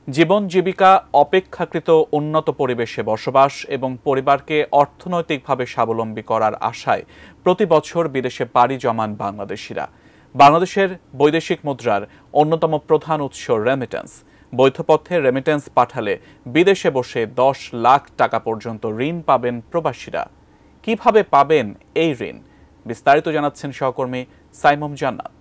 জীবন জীবিকা অপেক্ষাকৃত উন্নত পরিবেশে বসবাস এবং পরিবারকে অর্থনৈতিকভাবে স্বাবলম্বী করার আশায় প্রতি বছর বিদেশে পাড়ি জমান বাংলাদেশিরা। বাংলাদেশের বৈদেশিক মুদ্রার অন্যতম প্রধান উৎস রেমিটেন্স। বৈধ পথে রেমিটেন্স পাঠালে বিদেশে বসে 10 লাখ টাকা পর্যন্ত ঋণ পাবেন প্রবাসীরা। কিভাবে পাবেন এই ঋণ, বিস্তারিত জানাচ্ছেন সহকর্মী সাইমম জান্নাত।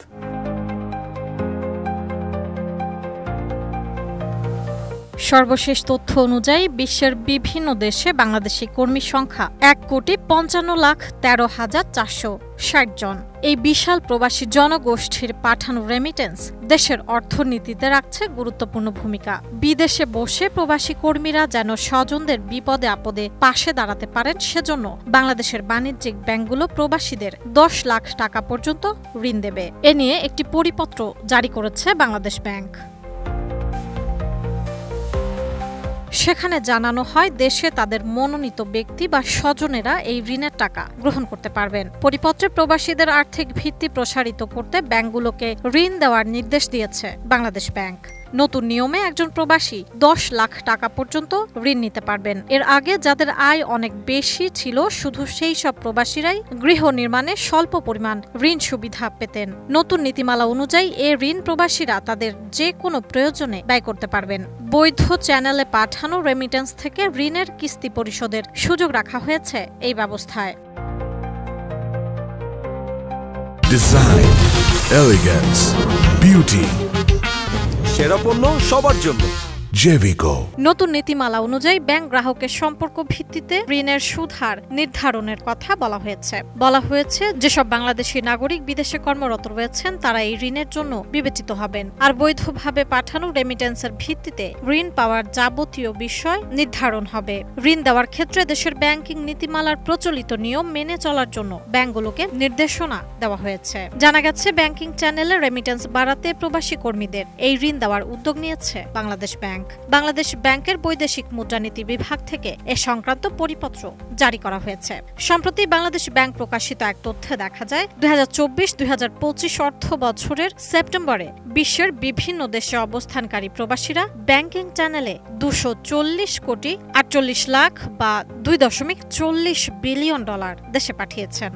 সর্বশেষ তথ্য অনুযায়ী বিশ্বের বিভিন্ন দেশে বাংলাদেশি কর্মী সংখ্যা 1,55,13,460 জন। এই বিশাল প্রবাসী জনগোষ্ঠীর পাঠানো রেমিটেন্স দেশের অর্থনীতিতে রাখছে গুরুত্বপূর্ণ ভূমিকা। বিদেশে বসে প্রবাসী কর্মীরা যেন স্বজনদের বিপদে আপদে পাশে দাঁড়াতে পারেন, সেজন্য বাংলাদেশের বাণিজ্যিক ব্যাংকগুলো প্রবাসীদের 10 লাখ টাকা পর্যন্ত ঋণ দেবে। এ নিয়ে একটি পরিপত্র জারি করেছে বাংলাদেশ ব্যাংক। সেখানে জানানো হয় দেশে তাদের মনোনীত ব্যক্তি বা স্বজনেরা এই ঋণের টাকা গ্রহণ করতে পারবেন। পরিপত্রে প্রবাসীদের আর্থিক ভিত্তি প্রসারিত করতে ব্যাংকগুলোকে ঋণ দেওয়ার নির্দেশ দিয়েছে বাংলাদেশ ব্যাংক। নতুন নিয়মে একজন প্রবাসী 10 লাখ টাকা পর্যন্ত ঋণ নিতে পারবেন। এর আগে যাদের আয় অনেক বেশি ছিল, শুধু সেই সব প্রবাসীরাই গৃহ নির্মাণে স্বল্প পরিমাণ ঋণ সুবিধা পেতেন। নতুন নীতিমালা অনুযায়ী এই ঋণ প্রবাসীরা তাদের যে কোনো প্রয়োজনে ব্যয় করতে পারবেন। বৈধ চ্যানেলে পাঠানো রেমিটেন্স থেকে ঋণের কিস্তি পরিশোধের সুযোগ রাখা হয়েছে এই ব্যবস্থায়। ডিজাইন, এলিগেন্স, বিউটি, সেরা পণ্য সবার জন্য জেভিকো। নতুন নীতিমালা অনুযায়ী ব্যাংক গ্রাহকের সম্পর্ক ভিত্তিতে ঋণের সুদ হার নির্ধারণের কথা বলা হয়েছে যেসব বাংলাদেশি নাগরিক বিদেশে কর্মরত রয়েছেন তারা এই ঋণের জন্য বিবেচিত হবেন। আর বৈধভাবে পাঠানো রেমিটেন্সের ভিত্তিতে ঋণ পাওয়ার যাবতীয় বিষয় নির্ধারণ হবে। ঋণ দেওয়ার ক্ষেত্রে দেশের ব্যাংকিং নীতিমালার প্রচলিত নিয়ম মেনে চলার জন্য ব্যাংকগুলোকে নির্দেশনা দেওয়া হয়েছে। জানা গেছে ব্যাংকিং চ্যানেলে রেমিটেন্স বাড়াতে প্রবাসী কর্মীদের এই ঋণ দেওয়ার উদ্যোগ নিয়েছে বাংলাদেশ ব্যাংক। বাংলাদেশ ব্যাংকের বৈদেশিক মুদ্রানীতি বিভাগ থেকে এ সংক্রান্ত পরিপত্র জারি করা হয়েছে। সম্প্রতি বাংলাদেশ ব্যাংক প্রকাশিত এক তথ্যে দেখা যায় 2024-2025 অর্থ বছরের সেপ্টেম্বরে বিশ্বের বিভিন্ন দেশে অবস্থানকারী প্রবাসীরা ব্যাংকিং চ্যানেলে 240,48 লাখ বা $2.40 বিলিয়ন দেশে পাঠিয়েছেন।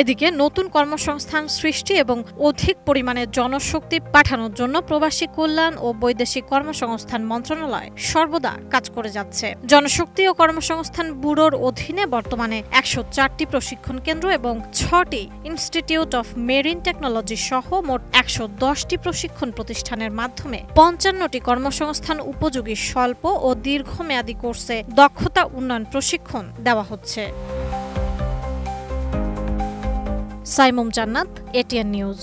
এদিকে নতুন কর্মসংস্থান সৃষ্টি এবং অধিক পরিমাণে জনশক্তি পাঠানোর জন্য প্রবাসী কল্যাণ ও বৈদেশিক কর্মসংস্থান মন্ত্রণালয় সর্বদা কাজ করে যাচ্ছে। জনশক্তি ও কর্মসংস্থান ব্যুরোর অধীনে বর্তমানে 104টি প্রশিক্ষণ কেন্দ্র এবং 6টি ইনস্টিটিউট অফ মেরিন টেকনোলজি সহ মোট 110টি প্রশিক্ষণ প্রতিষ্ঠানের মাধ্যমে 55টি কর্মসংস্থান উপযোগী স্বল্প ও দীর্ঘমেয়াদী কোর্সে দক্ষতা উন্নয়ন প্রশিক্ষণ দেওয়া হচ্ছে। সাইমম জান্নাত, এটিএন নিউজ।